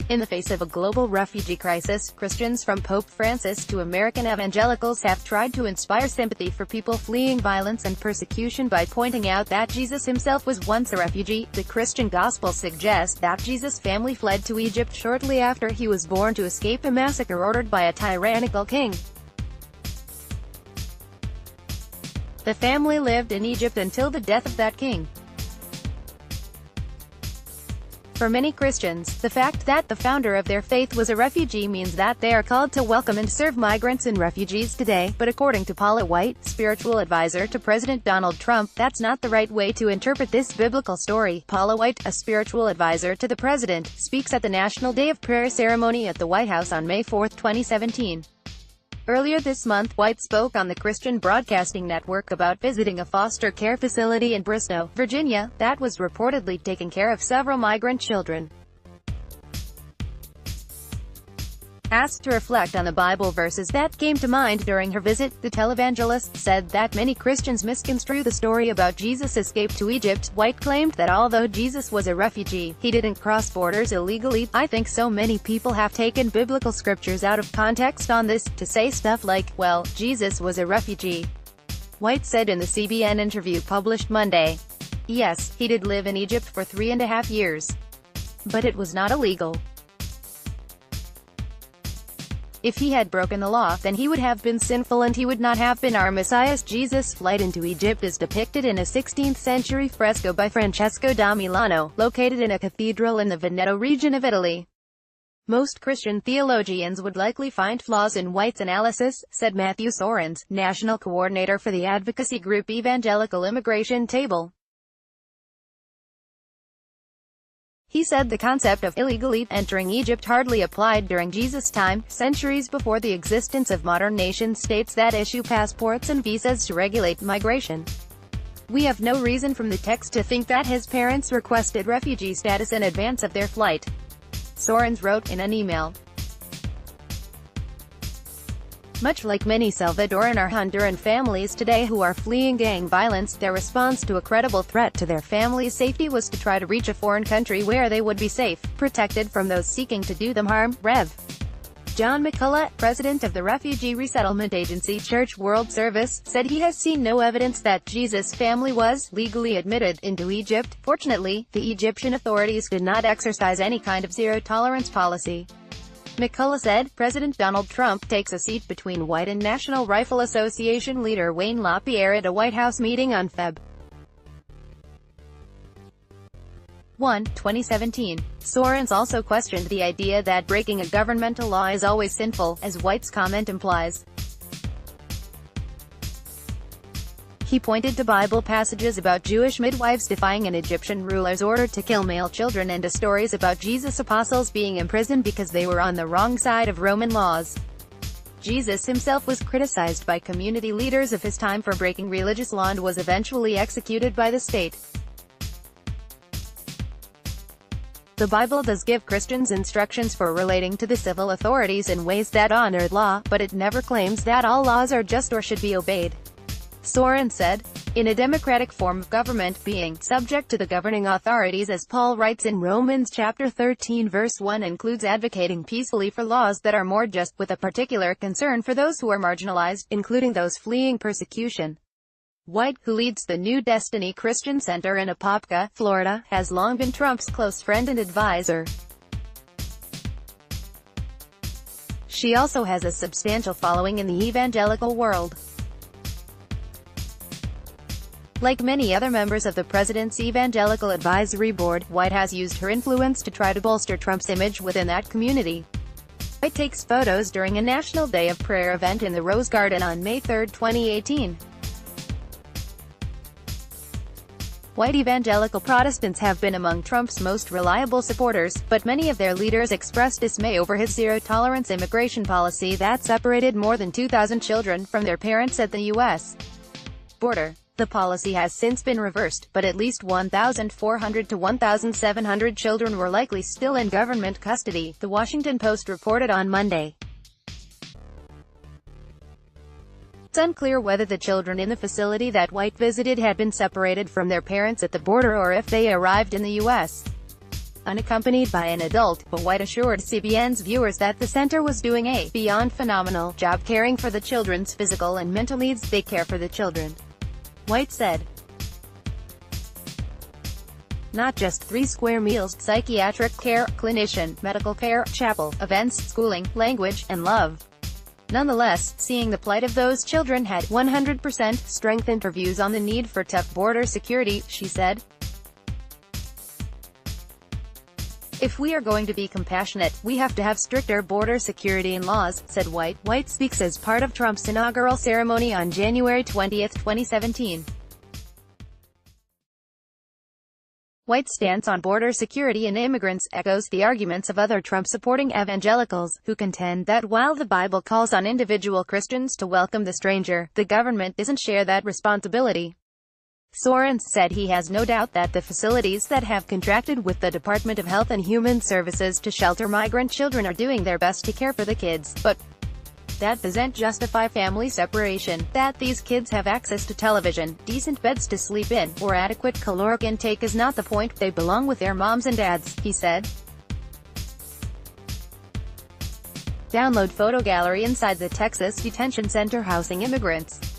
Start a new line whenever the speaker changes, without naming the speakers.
In the face of a global refugee crisis, Christians from Pope Francis to American evangelicals have tried to inspire sympathy for people fleeing violence and persecution by pointing out that Jesus himself was once a refugee. The Christian Gospel suggests that Jesus' family fled to Egypt shortly after he was born to escape a massacre ordered by a tyrannical king. The family lived in Egypt until the death of that king. For many Christians, the fact that the founder of their faith was a refugee means that they are called to welcome and serve migrants and refugees today, but according to Paula White, spiritual advisor to President Donald Trump, that's not the right way to interpret this biblical story. Paula White, a spiritual advisor to the president, speaks at the National Day of Prayer ceremony at the White House on May 4, 2017. Earlier this month, White spoke on the Christian Broadcasting Network about visiting a foster care facility in Bristow, Virginia, that was reportedly taking care of several migrant children. Asked to reflect on the Bible verses that came to mind during her visit, the televangelist said that many Christians misconstrue the story about Jesus' escape to Egypt. White claimed that although Jesus was a refugee, he didn't cross borders illegally. "I think so many people have taken biblical scriptures out of context on this, to say stuff like, well, Jesus was a refugee," White said in the CBN interview published Monday. "Yes, he did live in Egypt for 3.5 years. But it was not illegal. If he had broken the law, then he would have been sinful and he would not have been our Messiah." Jesus' flight into Egypt is depicted in a 16th-century fresco by Francesco da Milano, located in a cathedral in the Veneto region of Italy. "Most Christian theologians would likely find flaws in White's analysis," said Matthew Sorens, national coordinator for the advocacy group Evangelical Immigration Table. He said the concept of illegally entering Egypt hardly applied during Jesus' time, centuries before the existence of modern nation-states that issue passports and visas to regulate migration. "We have no reason from the text to think that his parents requested refugee status in advance of their flight," Sorens wrote in an email. Much like many Salvadoran or Honduran families today who are fleeing gang violence, their response to a credible threat to their family's safety was to try to reach a foreign country where they would be safe, protected from those seeking to do them harm. Rev. John McCullough, president of the refugee resettlement agency Church World Service, said he has seen no evidence that Jesus' family was legally admitted into Egypt. Fortunately, the Egyptian authorities did not exercise any kind of zero-tolerance policy. McCullough said, President Donald Trump takes a seat between White and National Rifle Association leader Wayne LaPierre at a White House meeting on Feb. 1, 2017. Sorens also questioned the idea that breaking a governmental law is always sinful, as White's comment implies. He pointed to Bible passages about Jewish midwives defying an Egyptian ruler's order to kill male children and to stories about Jesus' apostles being imprisoned because they were on the wrong side of Roman laws. Jesus himself was criticized by community leaders of his time for breaking religious law and was eventually executed by the state. The Bible does give Christians instructions for relating to the civil authorities in ways that honor law, but it never claims that all laws are just or should be obeyed. Sorens said, in a democratic form of government, being subject to the governing authorities, as Paul writes in Romans chapter 13 verse 1, includes advocating peacefully for laws that are more just, with a particular concern for those who are marginalized, including those fleeing persecution. White, who leads the New Destiny Christian Center in Apopka, Florida, has long been Trump's close friend and advisor. She also has a substantial following in the evangelical world. Like many other members of the president's Evangelical Advisory Board, White has used her influence to try to bolster Trump's image within that community. White takes photos during a National Day of Prayer event in the Rose Garden on May 3, 2018. White evangelical Protestants have been among Trump's most reliable supporters, but many of their leaders expressed dismay over his zero-tolerance immigration policy that separated more than 2,000 children from their parents at the U.S. border. The policy has since been reversed, but at least 1,400 to 1,700 children were likely still in government custody, The Washington Post reported on Monday. It's unclear whether the children in the facility that White visited had been separated from their parents at the border or if they arrived in the U.S. unaccompanied by an adult, but White assured CBN's viewers that the center was doing a beyond phenomenal job caring for the children's physical and mental needs. They care for the children, White said. Not just 3 square meals, psychiatric care, clinician, medical care, chapel, events, schooling, language, and love. Nonetheless, seeing the plight of those children had 100% strengthened her views on the need for tough border security, she said. If we are going to be compassionate, we have to have stricter border security and laws, said White. White speaks as part of Trump's inaugural ceremony on January 20, 2017. White's stance on border security and immigrants echoes the arguments of other Trump-supporting evangelicals, who contend that while the Bible calls on individual Christians to welcome the stranger, the government doesn't share that responsibility. Sorensen said he has no doubt that the facilities that have contracted with the Department of Health and Human Services to shelter migrant children are doing their best to care for the kids, but that doesn't justify family separation. That these kids have access to television, decent beds to sleep in, or adequate caloric intake is not the point. They belong with their moms and dads, he said. Download photo gallery inside the Texas detention center housing immigrants.